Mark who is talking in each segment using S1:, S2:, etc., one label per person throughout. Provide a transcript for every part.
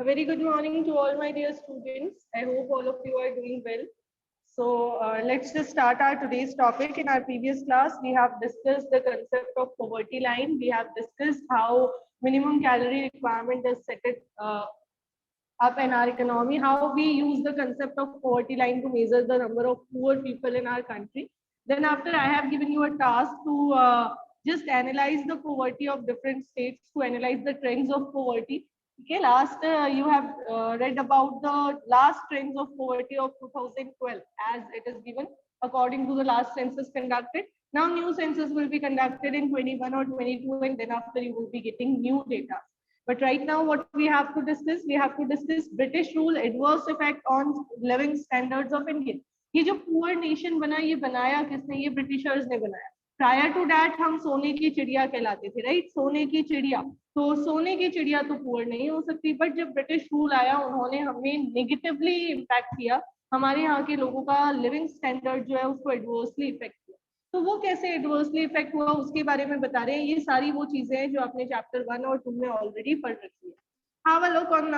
S1: A very good morning to all my dear students. I hope all of you are doing well. So let's just start our today's topic. In our previous class, we have discussed the concept of poverty line. We have discussed how minimum calorie requirement is set it up in our economy, how we use the concept of poverty line to measure the number of poor people in our country. Then after I have given you a task to just analyze the poverty of different states, to analyze the trends of poverty. Okay, last you have read about the last trends of poverty of 2012 as it is given according to the last census conducted. Now new census will be conducted in 21 or 22, and then after you will be getting new data. But right now, what we have to discuss, British rule adverse effect on living standards of Indian. ये जो poor nation बना, ये बनाया किसने? ये Britishers ने बनाया. Prior to that, हम सोने की चिड़िया कहलाते थे, right? सोने की चिड़िया. तो सोने की चिड़िया तो poor नहीं हो सकती, but जब British rule आया, उन्होंने हमें negatively impact किया. हमारे यहाँ के लोगों का living standard जो है उसको adversely affect किया. तो वो कैसे एडवर्सली इफेक्ट हुआ उसके बारे में बता रहे हैं. ये सारी वो चीजें हैं जो आपने चैप्टर 1 और 2 में ऑलरेडी पढ़ रखी है. Have a look on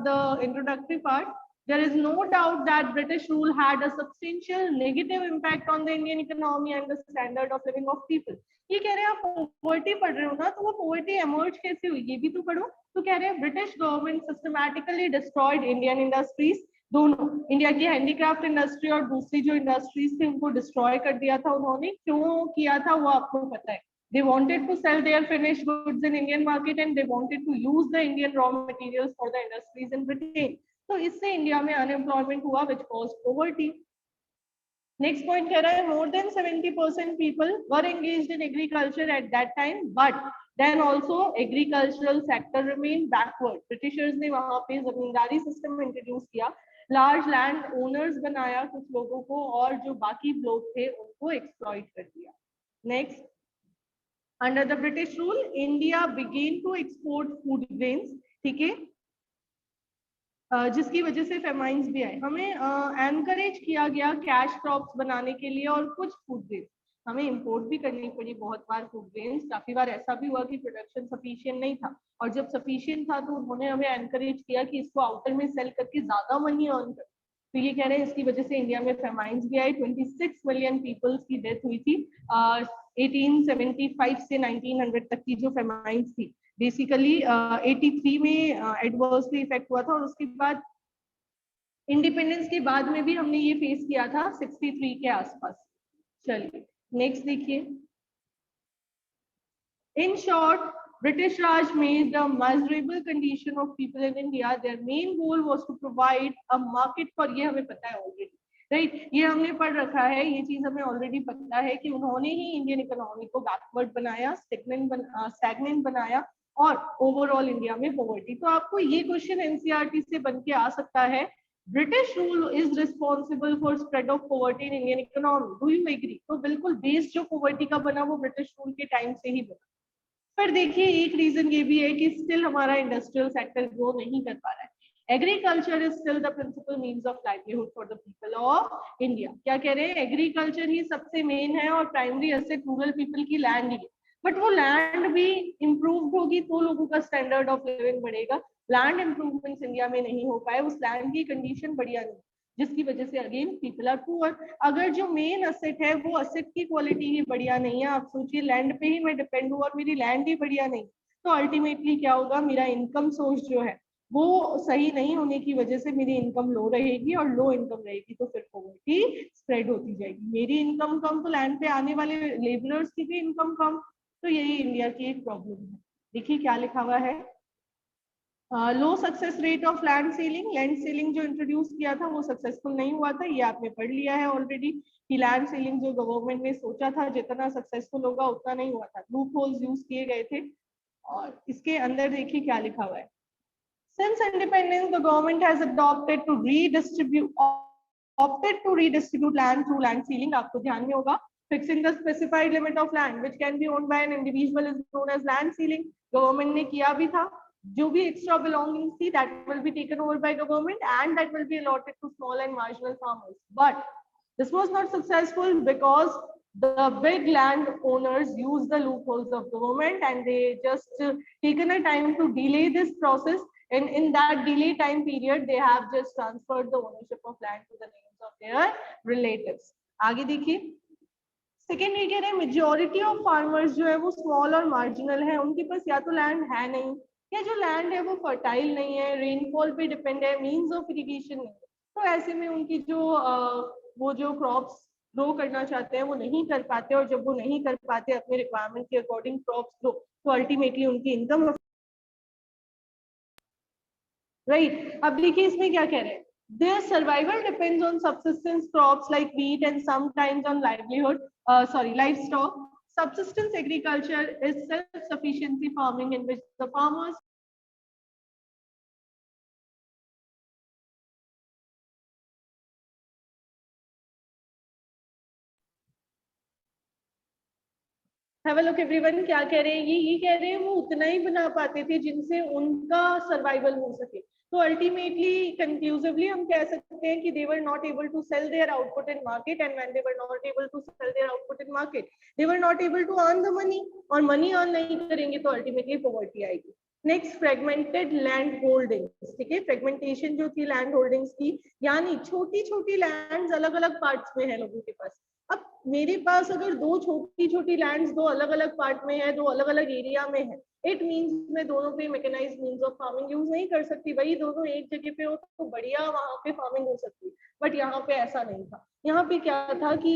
S1: the introductory part. There is no doubt that British rule had a substantial negative impact on the Indian economy and the standard of living of people. ये कह रहे हैं आप poverty पढ़ रहे हो ना, तो वो पॉवर्टी एमर्ज कैसे हुई ये भी तो पढ़ो. तो कह रहे हैं British government systematically destroyed Indian industries. दोनों इंडिया की हैंडीक्राफ्ट इंडस्ट्री और दूसरी जो इंडस्ट्रीज थी उनको डिस्ट्रॉय कर दिया था उन्होंने. क्यों किया था वो आपको पता है. They wanted to sell their finished goods in Indian market and they wanted to use the Indian raw materials for the industries in Britain. तो इससे इंडिया में अनएम्प्लॉयमेंट हुआ which caused poverty. Next point कह रहा है more than 70% people were engaged in agriculture at that time, but then also agricultural sector remained backward. Britishers ने वहाँ पे जमींदारी सिस्टम इंट्रोड्यूस किया, लार्ज लैंड ओनर्स बनाया कुछ लोगों को, और जो बाकी लोग थे उनको एक्सप्लॉइट कर दिया. Next, under the British rule India began to export food grains. ठीक है, जिसकी वजह से फेमाइंस भी आए. हमें एनकरेज किया गया कैश क्रॉप्स बनाने के लिए और कुछ फूड ग्रेन्स हमें इंपोर्ट भी करनी पड़ी बहुत बार. फूड ग्रेन्स काफी बार ऐसा भी हुआ कि प्रोडक्शन सफिशिएंट नहीं था, और जब सफिशिएंट था तो उन्होंने हमें एनकरेज किया कि इसको आउटर में सेल करके ज्यादा मनी अर्न कर. तो ये कह रहे हैं इसकी वजह से इंडिया में फेमाइंस भी आई. 26 मिलियन पीपल्स की डेथ हुई थी 1875 से 1900 तक की जो फेमाइंस थी. बेसिकली 83 में एडवर्सली इफेक्ट हुआ था, और उसके बाद इंडिपेंडेंस के बाद में भी हमने ये फेस किया था 63 के आसपास. चलिए नेक्स्ट देखिए. In short, British Raj made the miserable condition of people in India. Their main goal was to provide a market for, ये हमें पता है ऑलरेडी, राइट. ये हमने पढ़ रखा है, ये चीज हमें ऑलरेडी पता है कि उन्होंने ही इंडियन इकोनॉमी को बैकवर्ड बनाया, स्टैग्नेंट बनाया, और ओवरऑल इंडिया में पॉवर्टी. तो आपको ये क्वेश्चन एनसीईआरटी से बन के आ सकता है, British rule is responsible for spread of poverty in Indian economy. Do you agree? तो बिल्कुल बेस जो पॉवर्टी का बना वो ब्रिटिश रूल के टाइम से ही बना. पर देखिए एक रीजन ये भी है कि स्टिल हमारा इंडस्ट्रियल सेक्टर ग्रो नहीं कर पा रहा है. Agriculture is still the principal means of livelihood for the people of India. क्या कह रहे हैं? एग्रीकल्चर ही सबसे मेन है और प्राइमरी एसेट रूरल पीपल की लैंड ही है. बट वो लैंड भी इम्प्रूव होगी तो लोगों का स्टैंडर्ड ऑफ लिविंग बढ़ेगा. लैंड इम्प्रूवमेंट्स इंडिया में नहीं हो पाए, उस लैंड की कंडीशन बढ़िया नहीं, जिसकी वजह से अगेन पीपल आर पुअर. अगर जो मेन असेट है वो असेट की क्वालिटी ही बढ़िया नहीं है, आप सोचिए लैंड पे ही मैं डिपेंड हूँ और मेरी लैंड ही बढ़िया नहीं, तो अल्टीमेटली क्या होगा, मेरा इनकम सोर्स जो है वो सही नहीं होने की वजह से मेरी इनकम लो रहेगी, और लो इनकम रहेगी तो फिर पॉवर्टी स्प्रेड होती जाएगी. मेरी इनकम कम तो लैंड पे आने वाले लेबरर्स की भी इनकम कम. तो यही इंडिया की एक प्रॉब्लम है. देखिए क्या लिखा हुआ है. Low success rate of land ceiling. Land ceiling जो इंट्रोड्यूस किया था वो सक्सेसफुल नहीं हुआ था, ये आपने पढ़ लिया है ऑलरेडी कि लैंड सेलिंग जो गवर्नमेंट ने सोचा था जितना सक्सेसफुल होगा उतना नहीं हुआ था. लूप होल्स यूज किए गए थे. और इसके अंदर देखिए क्या लिखा हुआ है. Since independence, the government has opted to redistribute land through land ceiling. आपको ध्यान में होगा, fixing the specified limit of land which can be owned by an individual is known as land ceiling. Government ने किया भी था. जो भी extra belongings थी that will be taken over by government and that will be allotted to small and marginal farmers. But this was not successful because the big land owners used the loopholes of government and they just taken a time to delay this process. in that delay time period they have just transferred the ownership of land to the names of their relatives. आगे देखिए, second ये कह रहे हैं majority of farmers जो है वो small और मार्जिनल है, उनके पास या तो लैंड है नहीं, या जो लैंड है वो फर्टाइल नहीं है, रेनफॉल पे डिपेंड है, मींस ऑफ इरिगेशन नहीं है। तो ऐसे में उनकी जो वो जो क्रॉप्स ग्रो करना चाहते हैं वो नहीं कर पाते, और जब वो नहीं कर पाते अपने रिक्वायरमेंट के अकॉर्डिंग क्रॉप्स ग्रो, तो अल्टीमेटली उनकी इनकम राइट। अब देखिए इसमें क्या कह रहे हैं, their survival depends on subsistence crops like wheat and sometimes on livestock. Subsistence agriculture is self-sufficiency farming in which the farmers have a look everyone, क्या कह रहे हैं ये कह रहे हैं वो उतना ही बना पाते थे जिनसे उनका सर्वाइवल हो सके। तो अल्टीमेटली कंक्लूसिवली हम कह सकते हैं कि they were not able to sell their output in market, and when they were not able to sell their output in market, they were not able to earn the money, और money earn नहीं करेंगे तो ultimately poverty आएगी। Next fragmented land holdings, ठीक है, fragmentation जो थी land holdings की, यानी छोटी छोटी लैंड्स अलग अलग पार्ट्स में है लोगों के पास। अब मेरे पास अगर दो छोटी छोटी लैंड्स दो अलग अलग पार्ट में है, दो अलग अलग एरिया में है, इट मींस मैं दोनों पे mechanised means of farming use नहीं कर सकती। वही दोनों एक जगह पे हो तो बढ़िया वहां पे फार्मिंग हो सकती, बट यहाँ पे ऐसा नहीं था। यहाँ पे क्या था कि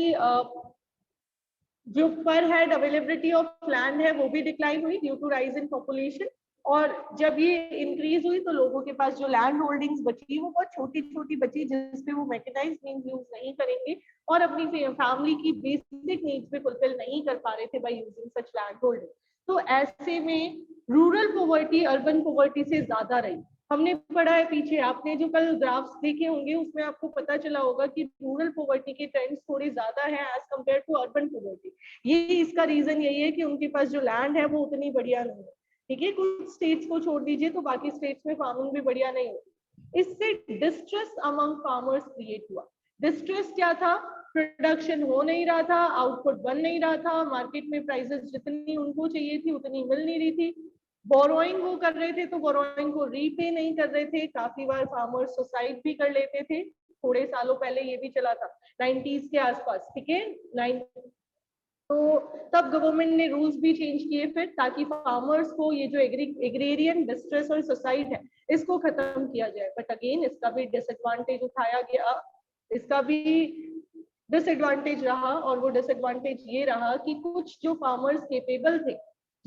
S1: जो पर हेड अवेलेबिलिटी ऑफ लैंड है वो भी डिक्लाइन हुई due to rise in population, और जब ये इंक्रीज हुई तो लोगों के पास जो लैंड होल्डिंग्स बची वो बहुत छोटी छोटी बची, जिसपे वो मैकेनाइज्ड मींस यूज नहीं करेंगे और अपनी फैमिली की बेसिक नीड्स पे फुलफिल नहीं कर पा रहे थे by using such land holding. तो ऐसे में रूरल पॉवर्टी अर्बन पॉवर्टी से ज्यादा रही। हमने पढ़ा है पीछे, आपने जो कल ग्राफ्स देखे होंगे उसमें आपको पता चला होगा कि रूरल पॉवर्टी के ट्रेंड्स थोड़े ज्यादा है as compare to urban poverty. ये इसका रीजन यही है कि उनके पास जो लैंड है वो उतनी बढ़िया नहीं है, ठीक है। कुछ स्टेट्स को छोड़ दीजिए तो बाकी स्टेट्स में फार्मिंग भी बढ़िया नहीं होती। इससे डिस्ट्रेस अमंग फार्मर्स क्रिएट हुआ। डिस्ट्रेस क्या था, प्रोडक्शन हो नहीं रहा था, आउटपुट बन नहीं रहा था, मार्केट में प्राइसेस जितनी उनको चाहिए थी उतनी मिल नहीं रही थी, बोरोइंग वो कर रहे थे तो बोरोइंग को रीपे नहीं कर रहे थे, काफी बार फार्मर्स सुसाइड भी कर लेते थे। थोड़े सालों पहले ये भी चला था 90s के आसपास, ठीक है। तो तब गवर्नमेंट ने रूल्स भी चेंज किए फिर, ताकि फार्मर्स को ये जो एग्रेरियन डिस्ट्रेस और सुसाइड है इसको खत्म किया जाए। बट अगेन इसका भी डिसएडवांटेज उठाया गया, इसका भी डिसएडवांटेज रहा, और वो डिसएडवांटेज ये रहा कि कुछ जो फार्मर्स केपेबल थे,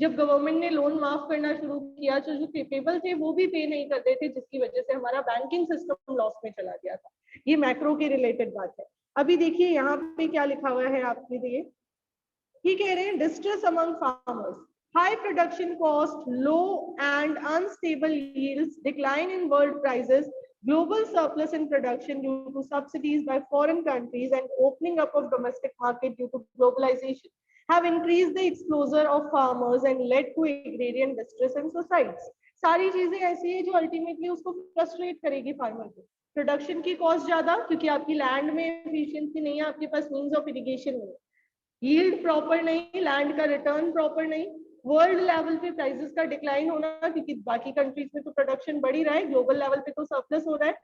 S1: जब गवर्नमेंट ने लोन माफ करना शुरू किया तो जो केपेबल थे वो भी पे नहीं करते थे, जिसकी वजह से हमारा बैंकिंग सिस्टम लॉस में चला गया था। ये मैक्रो के रिलेटेड बात है। अभी देखिए यहाँ पे क्या लिखा हुआ है आपके लिए, ये कह रहे हैं distress among farmers, high production cost, low and unstable yields, decline in world prices, global surplus in production due to subsidies by foreign countries, and opening up of domestic market due to globalization have increased the exposure of farmers and led to agrarian distress and suicides. सारी चीजें ऐसी है जो ultimately उसको frustrate करेगी farmer को। Production की cost ज्यादा क्योंकि आपकी लैंड में एफिशिएंसी नहीं है, आपके पास मींस ऑफ इरिगेशन नहीं है, यील्ड प्रॉपर नहीं, लैंड का रिटर्न प्रॉपर नहीं, वर्ल्ड लेवल पे प्राइसेस का डिक्लाइन होना क्योंकि बाकी कंट्रीज में तो प्रोडक्शन बढ़ ही रहा है, ग्लोबल लेवल पे तो सरप्लस हो रहा है,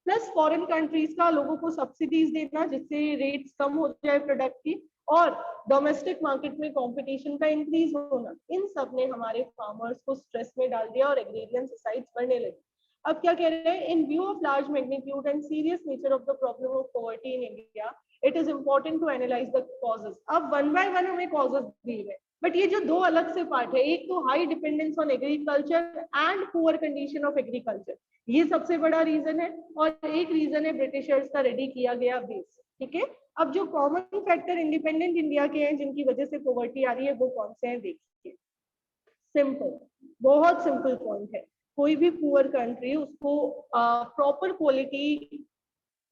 S1: प्लस फॉरेन कंट्रीज का लोगों को सब्सिडीज देना जिससे रेट्स कम हो जाए प्रोडक्ट की, और डोमेस्टिक मार्केट में कंपटीशन का इंक्रीज होना, इन सब ने हमारे फार्मर्स को स्ट्रेस में डाल दिया और एग्रेरियन सुसाइड्स बढ़ने लगी। अब क्या कह रहे हैं, in view of large magnitude and serious nature of the problem of poverty in India, it is important to analyse the causes. अब वन बाय वन हमें कॉजेस दिए गए, बट ये जो दो अलग से पार्ट है, एक तो high dependence on agriculture and poor condition of agriculture, ये सबसे बड़ा रीजन है, और एक रीजन है ब्रिटिशर्स का रेडी किया गया बेस, ठीक है। अब जो कॉमन फैक्टर इंडिपेंडेंट इंडिया के हैं जिनकी वजह से पॉवर्टी आ रही है वो कौन से हैं देखिए। सिंपल, बहुत सिंपल पॉइंट है, कोई भी पुअर कंट्री उसको प्रॉपर क्वालिटी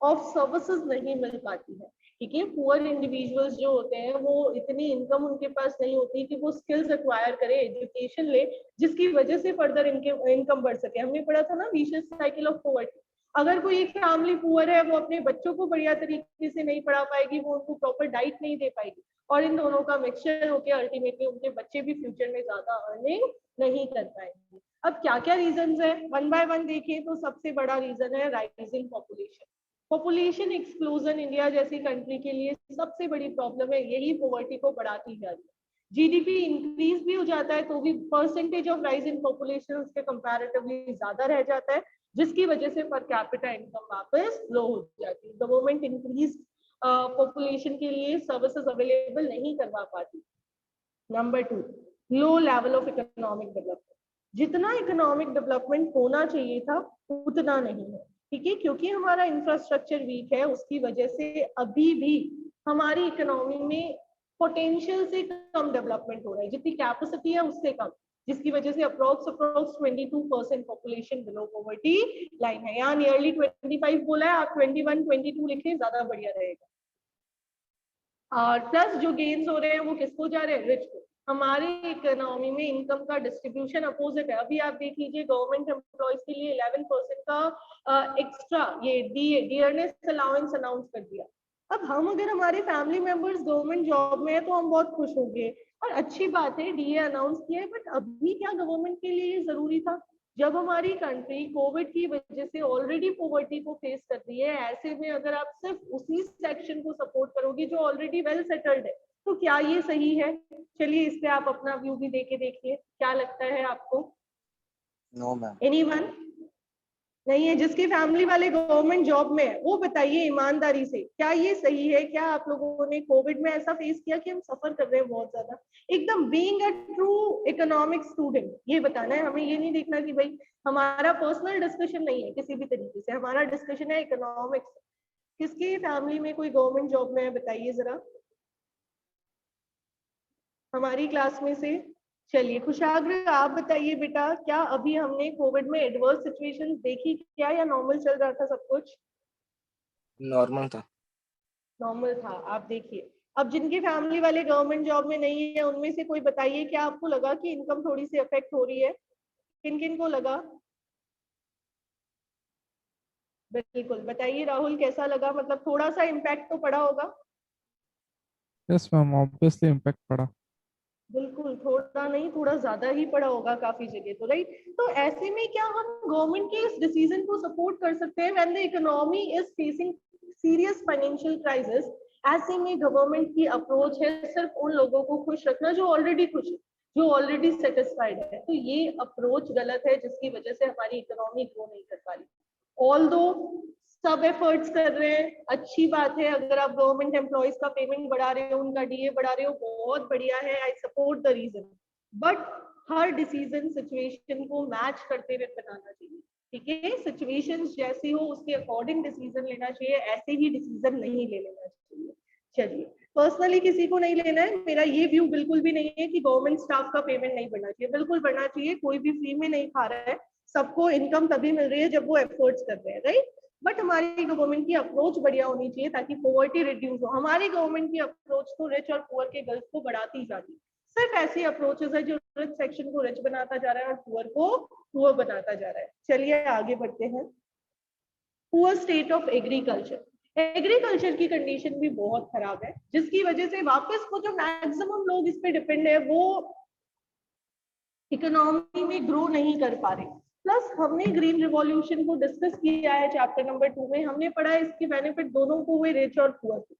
S1: ऑफ सर्विसेज नहीं मिल पाती है, ठीक है। पुअर इंडिविजुअल्स जो होते हैं वो इतनी इनकम उनके पास नहीं होती कि वो स्किल्स एक्वायर करे, एजुकेशन ले, जिसकी वजह से फर्दर इनकम बढ़ सके। हमने पढ़ा था ना विशियस साइकिल ऑफ पॉवर्टी। अगर कोई एक फैमिली पुअर है, वो अपने बच्चों को बढ़िया तरीके से नहीं पढ़ा पाएगी, वो उनको प्रॉपर डाइट नहीं दे पाएगी, और इन दोनों का मिक्सचर होकर अल्टीमेटली उनके बच्चे भी फ्यूचर में ज्यादा अर्निंग नहीं कर पाएंगे। अब क्या क्या रीजन है, वन बाय वन देखें तो सबसे बड़ा रीजन है rising population. Population explosion India जैसी कंट्री के लिए सबसे बड़ी प्रॉब्लम है, यही पॉवर्टी को बढ़ाती जा रही है। जीडीपी इंक्रीज भी हो जाता है तो भी percentage of rise in population उसके कंपैरेटिवली ज्यादा रह जाता है, जिसकी वजह से पर कैपिटा इनकम वापस लो हो जाती है। गवर्नमेंट इंक्रीज पॉपुलेशन के लिए सर्विसेज अवेलेबल नहीं करवा पाती। Number 2, low level of economic development. जितना इकोनॉमिक डेवलपमेंट होना चाहिए था उतना नहीं है, ठीक है, क्योंकि हमारा इंफ्रास्ट्रक्चर वीक है, उसकी वजह से अभी भी हमारी इकोनॉमी में पोटेंशियल से कम डेवलपमेंट हो रहा है, जितनी कैपेसिटी है उससे कम, जिसकी वजह से approx 22% population below poverty line है। यहाँ नियरली 25 बोला है, आप 21 22 लिखें, ज्यादा बढ़िया रहेगा। और प्लस जो गेन्स हो रहे हैं वो किसको जा रहे हैं, रिच को। हमारी इकोनॉमी में इनकम का डिस्ट्रीब्यूशन अपोजिट है। अभी आप देख लीजिए गवर्नमेंट एम्प्लॉयज के लिए 11% का एक्स्ट्रा ये डियरनेस अलाउंस अनाउंस कर दिया। अब हम अगर हमारे फैमिली मेंबर्स गवर्नमेंट जॉब में है तो हम बहुत खुश होंगे और अच्छी बात है डीए अनाउंस किया है, बट अभी क्या गवर्नमेंट के लिए ये जरूरी था? जब हमारी कंट्री कोविड की वजह से ऑलरेडी पॉवर्टी को फेस कर रही है, ऐसे में अगर आप सिर्फ उसी सेक्शन को सपोर्ट करोगे जो ऑलरेडी वेल सेटल्ड है, तो क्या ये सही है? चलिए इस पे आप अपना व्यू भी देके देखिए, क्या लगता है आपको?
S2: No ma'am.
S1: एनीवन? नहीं है? जिसकी फैमिली वाले गवर्नमेंट जॉब में है वो बताइए ईमानदारी से, क्या ये सही है? क्या आप लोगों ने कोविड में ऐसा फेस किया कि हम सफर कर रहे हैं बहुत ज्यादा? एकदम being a true economic student ये बताना है हमें, ये नहीं देखना कि भाई हमारा पर्सनल डिस्कशन नहीं है किसी भी तरीके से, हमारा डिस्कशन है इकोनॉमिक्स। किसकी फैमिली में कोई गवर्नमेंट जॉब में है बताइए जरा, हमारी क्लास में से। चलिए खुशाग्र आप बताइए बेटा, क्या अभी हमने कोविड में एडवर्स सिचुएशन देखी क्या, या नॉर्मल चल रहा था सब कुछ?
S2: नॉर्मल था।
S1: नॉर्मल था। आप देखिए अब जिनकी फैमिली वाले गवर्नमेंट जॉब में नहीं है उनमें से कोई बताइए, क्या आपको लगा कि इनकम थोड़ी सी अफेक्ट हो रही है? किन किन को लगा? बिल्कुल बताइए राहुल, कैसा लगा? मतलब थोड़ा सा इम्पैक्ट तो पड़ा होगा।
S3: यस मैम, ऑब्वियसली इम्पैक्ट पड़ा।
S1: बिल्कुल, थोड़ा नहीं थोड़ा ज्यादा ही पड़ा होगा काफी जगह तो, राइट? तो ऐसे में क्या हम गवर्नमेंट के इस डिसीजन को सपोर्ट कर सकते हैं when the economy is facing serious financial crisis? ऐसे में गवर्नमेंट की अप्रोच है सिर्फ उन लोगों को खुश रखना जो ऑलरेडी खुश है, जो ऑलरेडी सेटिस्फाइड है। तो ये अप्रोच गलत है, जिसकी वजह से हमारी इकोनॉमी ग्रो नहीं कर पा रही। ऑल्दो सब एफर्ट्स कर रहे हैं, अच्छी बात है। अगर आप गवर्नमेंट एम्प्लॉयज का पेमेंट बढ़ा रहे हो, उनका डीए बढ़ा रहे हो, बहुत बढ़िया है, I support the reason. But हर डिसीजन सिचुएशन को मैच करते हुए बनाना चाहिए, ठीक है? सिचुएशंस जैसी हो उसके अकॉर्डिंग डिसीजन लेना चाहिए, ऐसे ही डिसीजन नहीं ले लेना चाहिए। चलिए, पर्सनली किसी को नहीं लेना है, मेरा ये व्यू बिल्कुल भी नहीं है कि गवर्नमेंट स्टाफ का पेमेंट नहीं बढ़ना चाहिए, बिल्कुल बढ़ना चाहिए। कोई भी फ्री में नहीं खा रहा है, सबको इनकम तभी मिल रही है जब वो एफर्ट्स कर रहे हैं, राइट? बट हमारी गवर्नमेंट की अप्रोच बढ़िया होनी चाहिए ताकि पॉवर्टी रिड्यूस हो। हमारी गवर्नमेंट की अप्रोच तो रिच और पुअर के गल्फ को बढ़ाती जाती है। सिर्फ ऐसी अप्रोचेस है जो रिच सेक्शन को रिच बनाता जा रहा है और पुअर को पुअर बनाता जा रहा है। चलिए आगे बढ़ते हैं। Poor state of agriculture. Agriculture की कंडीशन भी बहुत खराब है, जिसकी वजह से वापस वो जो मैक्सिमम लोग इस पे डिपेंड है वो इकोनॉमी में ग्रो नहीं कर पा रहे। प्लस हमने ग्रीन रिवॉल्यूशन को डिस्कस किया है चैप्टर नंबर 2 में, हमने पढ़ा है इसके बेनिफिट दोनों को हुए, रिच और पुअर को।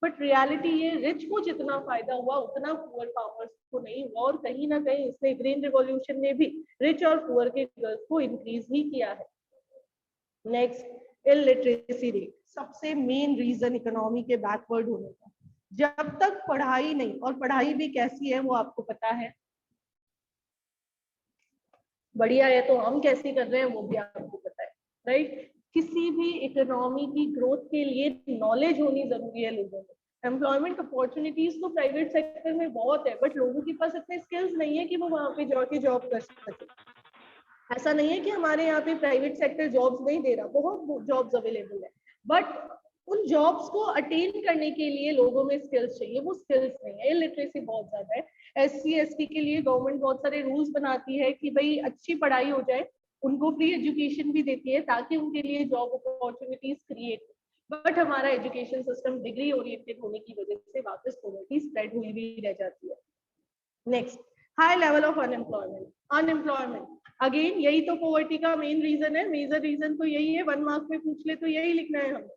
S1: बट रियलिटी ये रिच को जितना फायदा हुआ उतना पुअर फार्मर्स को नहीं हुआ, और कहीं ना कहीं इसने ग्रीन रिवॉल्यूशन ने भी रिच और पुअर के गल्फ को इंक्रीज ही किया है। नेक्स्ट, इलिटरेसी रेट, सबसे मेन रीजन इकोनॉमी के बैकवर्ड होने का। जब तक पढ़ाई नहीं, और पढ़ाई भी कैसी है वो आपको पता है, बढ़िया है, तो हम कैसे कर रहे हैं वो भी आपको पता है, राइट? किसी भी इकोनॉमी की ग्रोथ के लिए नॉलेज होनी जरूरी है लोगों में। एम्प्लॉयमेंट अपॉर्चुनिटीज तो प्राइवेट सेक्टर में बहुत है, बट लोगों के पास इतने स्किल्स नहीं है कि वो वहां पे जाके जॉब कर सके। ऐसा नहीं है कि हमारे यहाँ पे प्राइवेट सेक्टर जॉब्स नहीं दे रहा, बहुत जॉब्स अवेलेबल है, बट उन जॉब्स को अटेन करने के लिए लोगों में स्किल्स चाहिए, वो स्किल्स नहीं है। इलिटरेसी बहुत ज्यादा है। SC ST के लिए गवर्नमेंट बहुत सारे रूल्स बनाती है कि भाई अच्छी पढ़ाई हो जाए, उनको फ्री एजुकेशन भी देती है ताकि उनके लिए जॉब अपॉर्चुनिटीज क्रिएट। बट हमारा एजुकेशन सिस्टम डिग्री ओरिएंटेड होने की वजह से वापस पॉवर्टी स्प्रेड हुई भी रह जाती है। Next, high level of unemployment. Unemployment again यही तो पॉवर्टी का मेन रीजन है, मेजर रीजन तो यही है, 1 मार्क में पूछ ले तो यही लिखना है हमें।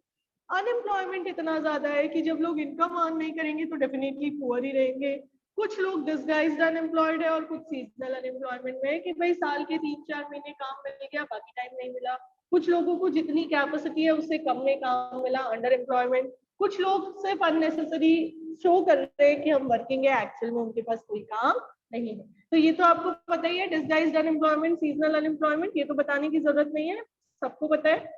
S1: अनएम्प्लॉयमेंट इतना ज्यादा है कि जब लोग इनकम अर्न नहीं करेंगे तो डेफिनेटली पुअर ही रहेंगे। कुछ लोग डिसगाइज्ड अनएम्प्लॉयड है और कुछ सीजनल अनएम्प्लॉयमेंट में है कि भाई साल के 3-4 महीने काम मिल गया, बाकी टाइम नहीं मिला। कुछ लोगों को जितनी कैपेसिटी है उससे कम में काम मिला, अंडर एम्प्लॉयमेंट। कुछ लोग सिर्फ अननेसेसरी शो कर रहे हैं कि हम वर्किंग है, एक्चुअल में उनके पास कोई काम नहीं है। तो ये तो आपको पता ही है, डिसगाइज्ड अनएम्प्लॉयमेंट, सीजनल अनएम्प्लॉयमेंट, ये तो बताने की जरूरत नहीं है, सबको पता है।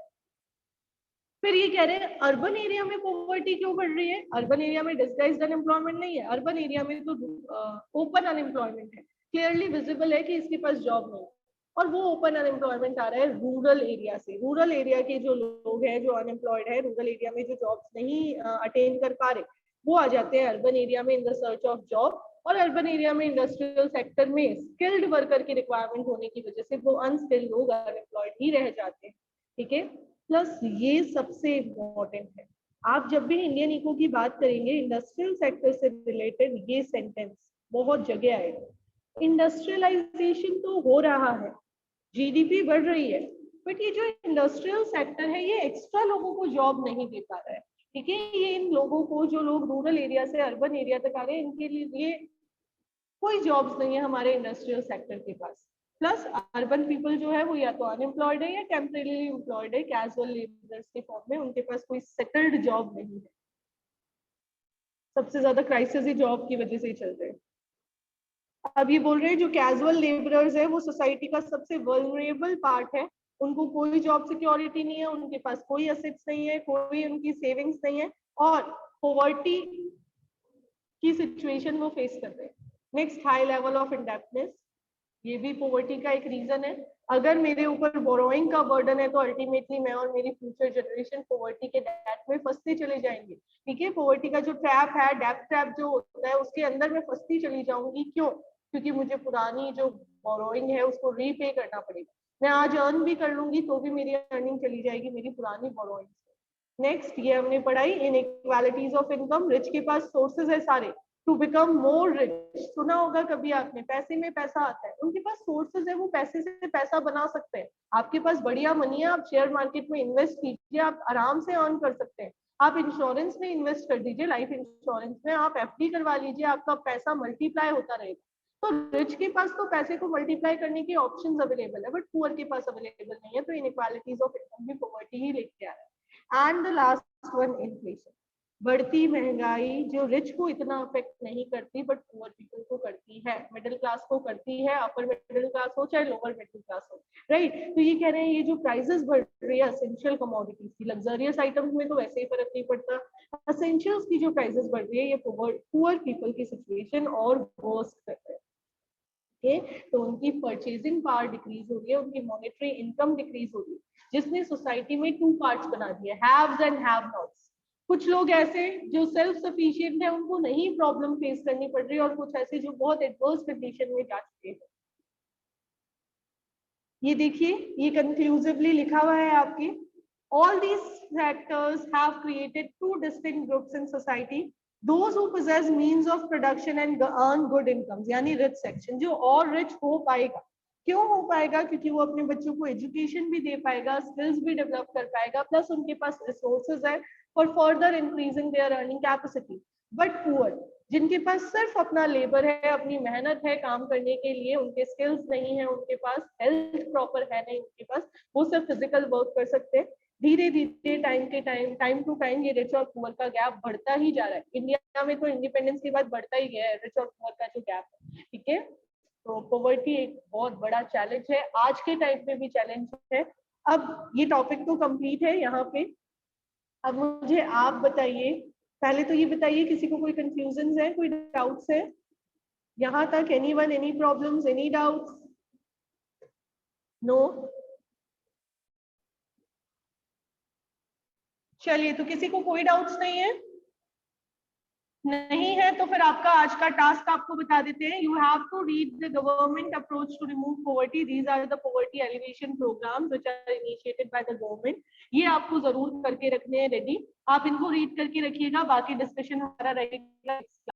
S1: फिर ये कह रहे हैं अर्बन एरिया में पॉवर्टी क्यों बढ़ रही है? अर्बन एरिया में डिसगाइज्ड अनएम्प्लॉयमेंट नहीं है, अर्बन एरिया में तो ओपन अनएम्प्लॉयमेंट है, क्लियरली विजिबल है कि इसके पास जॉब नहीं। और वो ओपन अनएम्प्लॉयमेंट आ रहा है रूरल एरिया से। रूरल एरिया के जो लोग हैं जो अनएम्प्लॉयड है, रूरल एरिया में जो जॉब्स नहीं अटेन कर पा रहे, वो आ जाते हैं अर्बन एरिया में in the search of job. और अर्बन एरिया में इंडस्ट्रियल सेक्टर में स्किल्ड वर्कर की रिक्वायरमेंट होने की वजह से वो अनस्किल्ड लोग अनएम्प्लॉयड ही रह जाते हैं। ठीक है, प्लस ये सबसे इम्पोर्टेंट है, आप जब भी इंडियन इको की बात करेंगे इंडस्ट्रियल सेक्टर से रिलेटेड ये सेंटेंस बहुत जगह आएगा। इंडस्ट्रियलाइजेशन तो हो रहा है, जीडीपी बढ़ रही है, बट ये जो इंडस्ट्रियल सेक्टर है ये एक्स्ट्रा लोगों को जॉब नहीं दे पा रहा है। ठीक है, ये इन लोगों को, जो लोग रूरल एरिया से अर्बन एरिया तक आ रहे हैं, इनके लिए कोई जॉब्स नहीं है हमारे इंडस्ट्रियल सेक्टर के पास। प्लस अर्बन पीपल जो है वो या तो अनएम्प्लॉयड है या टेम्परेली एम्प्लॉयड है, कैजुअल लेबरर्स के फॉर्म में, उनके पास कोई सेटल्ड जॉब नहीं है। सबसे ज्यादा क्राइसिस ही जॉब की वजह से ही चल रहे हैं। अब ये बोल रहे हैं जो कैजुअल लेबरर्स है वो सोसाइटी का सबसे वल्नरेबल पार्ट है, उनको कोई जॉब सिक्योरिटी नहीं है, उनके पास कोई एसेट्स नहीं है, कोई उनकी सेविंग्स नहीं है, और पॉवर्टी की सिचुएशन वो फेस कर रहे हैं। Next, high level of indebtedness, ये भी पॉवर्टी का एक रीजन है। अगर मेरे ऊपर बोरोइंग का बर्डन है तो अल्टीमेटली मैं और मेरी फ्यूचर जनरेशन पॉवर्टी के डेट में फंसते चले जाएंगे। ठीक है, पॉवर्टी का जो ट्रैप है, डेट ट्रैप जो होता है, उसके अंदर मैं फंसती चली जाऊंगी। क्यों? क्योंकि मुझे पुरानी जो बोरोइंग है उसको रीपे करना पड़ेगा। मैं आज अर्न भी कर लूंगी तो भी मेरी अर्निंग चली जाएगी मेरी पुरानी बोरोइंग से। नेक्स्ट, ये हमने पढ़ाई इनइक्वालिटीज ऑफ इनकम। रिच के पास सोर्सेज है सारे टू बिकम मोर रिच, सुना होगा कभी आपने, पैसे में पैसा आता है, उनके पास सोर्सेज है, वो पैसे से पैसा बना सकते हैं। आपके पास बढ़िया मनी है, आप शेयर मार्केट में इन्वेस्ट कीजिए, आप आराम से अर्न कर सकते हैं। आप इंश्योरेंस में इन्वेस्ट कर दीजिए, लाइफ इंश्योरेंस में आप एफडी करवा लीजिए, आपका पैसा मल्टीप्लाई होता रहेगा। तो रिच के पास तो पैसे को मल्टीप्लाई करने के ऑप्शंस अवेलेबल है, बट पुअर के पास अवेलेबल नहीं है। तो इनइक्वालिटीज ऑफ इनकम भी पॉवर्टी ही लेके आ रहा है। And the last one, inflation, बढ़ती महंगाई जो रिच को इतना अफेक्ट नहीं करती बट पुअर पीपल को करती है, मिडिल क्लास को करती है, अपर मिडिल क्लास हो चाहे लोअर मिडिल क्लास हो, राइट। तो ये कह रहे हैं ये जो प्राइसेस बढ़ रही है एसेंशियल कमोडिटीज की, लग्जरियस आइटम्स में तो वैसे ही फर्क नहीं पड़ता, एसेंशियल्स की जो प्राइसेस बढ़ रही है ये पुअर पीपल की सिचुएशन और वर्स्ट कर रहे हैं। तो उनकी परचेजिंग पावर डिक्रीज हो रही है, उनकी मॉनेटरी इनकम डिक्रीज हो रही है, जिसने सोसाइटी में 2 पार्ट्स बना दिए, हैव्स एंड हैव नॉट्स। कुछ लोग ऐसे जो सेल्फ सफिशिएंट है उनको नहीं प्रॉब्लम फेस करनी पड़ रही, और कुछ ऐसे जो बहुत एडवर्स कंडीशन में जा चुके हैं। ये देखिए, ये कंक्लूसिवली लिखा हुआ है आपके, all these factors have created 2 distinct groups in society, those who possess means of production and earn good incomes, यानी rich section, जो और rich हो पाएगा। क्यों हो पाएगा? क्योंकि वो अपने बच्चों को एजुकेशन भी दे पाएगा, स्किल्स भी डेवलप कर पाएगा, प्लस उनके पास रिसोर्सेज है for further increasing there earning capacity. But poor, जिनके पास सिर्फ अपना लेबर है, अपनी मेहनत है काम करने के लिए, उनके स्किल्स नहीं है, उनके पास हेल्थ प्रॉपर है नहीं उनके पास, वो सिर्फ फिजिकल वर्क कर सकते हैं। धीरे धीरे टाइम टू टाइम ये रिच और पुअर का गैप बढ़ता ही जा रहा है। इंडिया में तो इंडिपेंडेंस के बाद बढ़ता ही गया है रिच और पुअर का जो गैप है। ठीक है, तो पॉवर्टी एक बहुत बड़ा चैलेंज है, आज के टाइम में भी चैलेंज है। अब ये टॉपिक तो कंप्लीट है यहाँ पे। अब मुझे आप बताइए, पहले तो ये बताइए किसी को कोई कंफ्यूजन है, कोई डाउट्स है यहाँ तक? Anyone, any problems, any doubts? No? चलिए, तो किसी को कोई डाउट्स नहीं है? नहीं है तो फिर आपका आज का टास्क आपको बता देते हैं. You have to read the government approach to remove poverty. These are the poverty alleviation programmes which are initiated by the government. ये आपको जरूर करके रखने हैं रेडी. आप इनको रीड करके रखिएगा. बाकी डिस्कशन हमारा रहेगा.